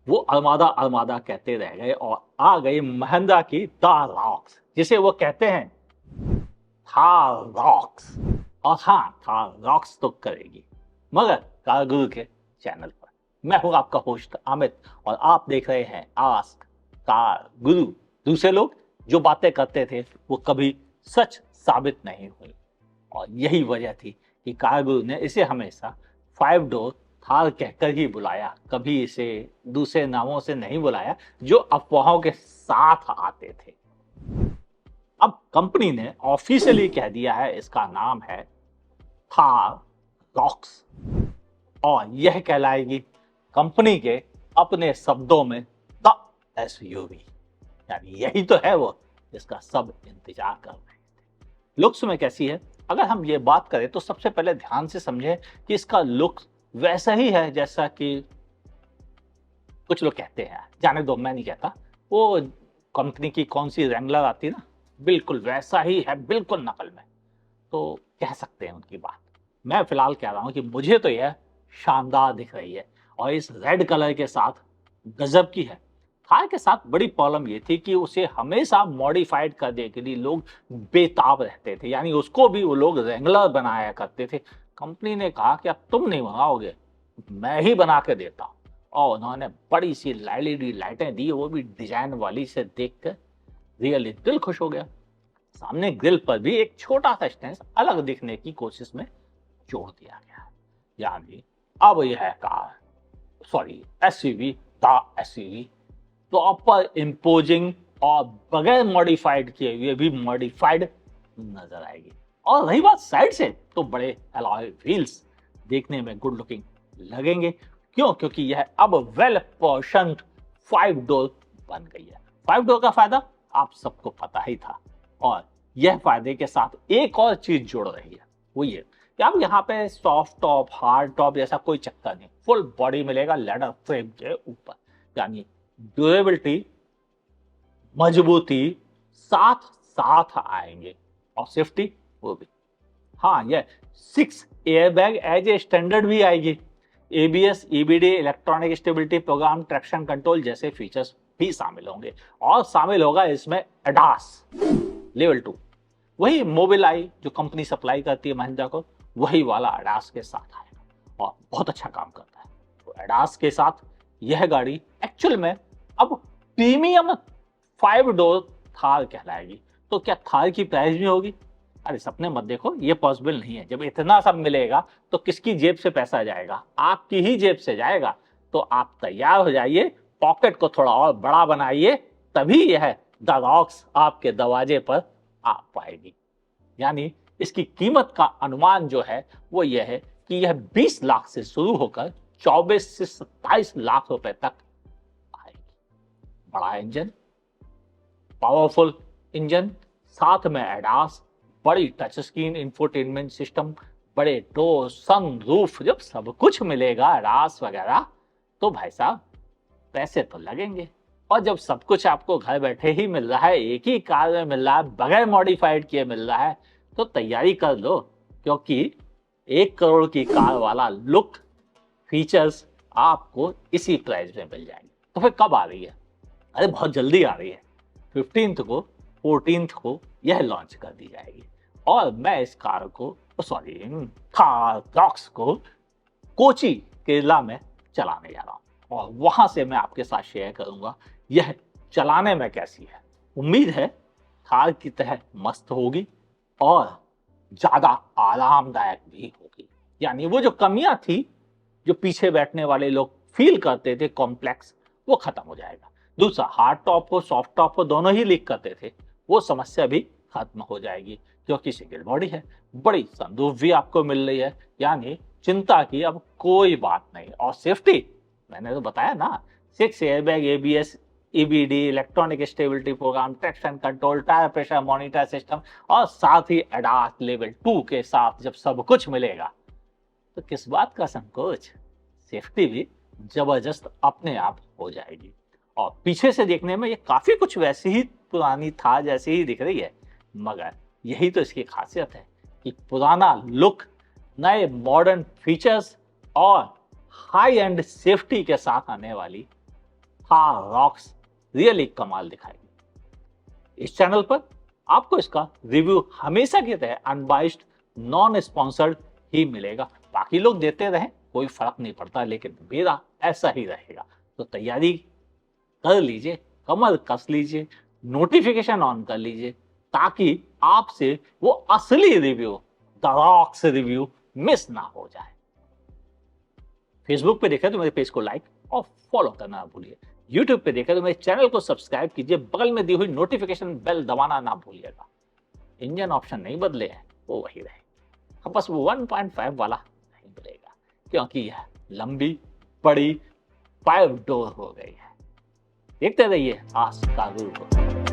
वो अरमादा अरमादा कहते रह गए और आ गई महिंद्रा की थार रॉक्स, जिसे वो कहते हैं थार रॉक्स। और हाँ, थार रॉक्स तो करेगी, मगर कार गुरु के चैनल पर। मैं हूं आपका होस्ट अमित और आप देख रहे हैं आस्क कार गुरु। दूसरे लोग जो बातें करते थे वो कभी सच साबित नहीं हुई, और यही वजह थी कि कार गुरु ने इसे हमेशा 5 डोर थार कहकर ही बुलाया, कभी इसे दूसरे नामों से नहीं बुलाया जो अफवाहों के साथ आते थे। अब कंपनी ने ऑफिशियली कह दिया है इसका नाम है थार रॉक्स, और यह कहलाएगी कंपनी के अपने शब्दों में द एसयूवी। यानी यही तो है वो जिसका सब इंतजार कर रहे थे। लुक्स में कैसी है, अगर हम ये बात करें तो सबसे पहले ध्यान से समझें कि इसका लुक वैसा ही है जैसा कि कुछ लोग कहते हैं। जाने दो, मैं नहीं कहता। वो कंपनी की कौन सी रैंगलर आती है ना, बिल्कुल वैसा ही है, बिल्कुल नकल में। तो कह सकते हैं उनकी बात। मैं फिलहाल कह रहा हूं कि मुझे तो यह शानदार दिख रही है, और इस रेड कलर के साथ गजब की है। थार के साथ बड़ी प्रॉब्लम ये थी कि उसे हमेशा मॉडिफाइड करने के लिए लोग बेताब रहते थे, यानी उसको भी वो लोग रेंगुलर बनाया करते थे। कंपनी ने कहा कि अब तुम नहीं बनाओगे, मैं ही बना के देता हूँ, और उन्होंने बड़ी सी एलईडी लाइटें दी, वो भी डिजाइन वाली, से देखकर रियली दिल खुश हो गया। सामने ग्रिल पर भी एक छोटा सा स्टेंस अलग दिखने की कोशिश में जोड़ दिया गया। यानी अब यह car, sorry SUV, the SUV proper imposing और बगैर मॉडिफाइड किए हुए भी मॉडिफाइड नजर आएगी। और रही बात साइड से, तो बड़े अलॉय व्हील्स देखने में गुड लुकिंग लगेंगे। क्यों? क्योंकि यह अब वेल पोर्शन्ड 5 डोर बन गई है। 5 डोर का फायदा आप सबको पता ही था, और यह फायदे के साथ एक और चीज जुड़ रही है, वो ये कि अब यहाँ पे सॉफ्ट टॉप हार्ड टॉप जैसा कोई चक्कर नहीं, फुल बॉडी मिलेगा लेदर फ्रेम के ऊपर। यानी ड्यूरेबिलिटी, मजबूती साथ साथ आएंगे, और सेफ्टी वो भी। हाँ, ये 6 एयरबैग एज ए स्टैंडर्ड भी आएगी। ABS, EBD, electronic stability programme, traction control जैसे फीचर्स भी शामिल होंगे, और शामिल होगा इसमें एडास लेवल 2। वही मोबिलाई जो कंपनी सप्लाई करती है महिंद्रा को, वही वाला एडास के साथ आएगा, और बहुत अच्छा काम करता है। तो एडास के साथ यह गाड़ी एक्चुअल में अब प्रीमियम 5 डोर थार कहलाएगी। तो क्या थार की प्राइस भी होगी? अरे सपने मत देखो, ये पॉसिबल नहीं है। जब इतना सब मिलेगा तो किसकी जेब से पैसा जाएगा? आपकी ही जेब से जाएगा। तो आप तैयार हो जाइए, पॉकेट को थोड़ा और बड़ा बनाइए, तभी यह द रॉक्स आपके दरवाजे पर आ पाएगी। यानी इसकी कीमत का अनुमान जो है वो यह है कि यह 20 लाख से शुरू होकर 24 से 27 लाख रुपए तक आएगी। बड़ा इंजन, पावरफुल इंजन, साथ में एडास, बड़ी टच स्क्रीन इंफोटेनमेंट सिस्टम, बड़े डोर, सनरूफ, जब सब कुछ मिलेगा एडास वगैरह, तो भाई साहब पैसे तो लगेंगे। और जब सब कुछ आपको घर बैठे ही मिल रहा है, एक ही कार में मिल रहा है, बगैर मॉडिफाइड किए मिल रहा है, तो तैयारी कर लो, क्योंकि 1 करोड़ की कार वाला लुक, फीचर्स आपको इसी प्राइस में मिल जाएंगे। तो फिर कब आ रही है? अरे बहुत जल्दी आ रही है। 15th को, 14th को यह लॉन्च कर दी जाएगी, और मैं इस कार को, सॉरी थार रॉक्स को कोची केरला में चलाने जा रहा हूँ, और वहां से मैं आपके साथ शेयर करूंगा यह चलाने में कैसी है। उम्मीद है थार की तरह मस्त होगी और ज्यादा आरामदायक भी होगी। यानी वो जो कमियां थी, जो पीछे बैठने वाले लोग फील करते थे कॉम्प्लेक्स, वो खत्म हो जाएगा। दूसरा, हार्ड टॉप हो सॉफ्ट टॉप हो दोनों ही लीक करते थे, वो समस्या भी खत्म हो जाएगी, क्योंकि सिंगल बॉडी है, बड़ी सनरूफ भी आपको मिल रही है। यानी चिंता की अब कोई बात नहीं। और सेफ्टी, मैंने तो बताया ना, 6 airbag, ABS, EBD, electronic stability programme, traction control, tyre pressure monitor system, और साथ ही एडास लेवल 2 के साथ जब सब कुछ मिलेगा तो किस बात का संकोच। सेफ्टी भी जबरदस्त अपने आप हो जाएगी। और पीछे से देखने में ये काफी कुछ वैसी ही पुरानी था जैसी ही दिख रही है, मगर यही तो इसकी खासियत है कि पुराना लुक नए मॉडर्न फीचर्स और हाई एंड सेफ्टी के साथ आने वाली थार रॉक्स रियली कमाल दिखाएगी। इस चैनल पर आपको इसका रिव्यू हमेशा की तरह अनबाइस्ड, नॉन स्पॉन्सर्ड ही मिलेगा। बाकी लोग देते रहें, कोई फर्क नहीं पड़ता, लेकिन मेरा ऐसा ही रहेगा। तो तैयारी कर लीजिए, कमर कस लीजिए, नोटिफिकेशन ऑन कर लीजिए, ताकि आपसे वो असली review, the rocks review miss ना हो जाए। फेसबुक पे देखें तो मेरे पेज को लाइक और फॉलो करना ना भूलिए। यूट्यूब पे देखें तो मेरे चैनल को सब्सक्राइब कीजिए, बगल में दी हुई नोटिफिकेशन बेल दबाना ना भूलिएगा। इंजन ऑप्शन नहीं बदले हैं, वो वही रहे। अब बस वो 1.5 वाला नहीं मिलेगा, क्योंकि यह लंबी बड़ी 5 डोर हो गई है। देखते रहिए आज का रूल।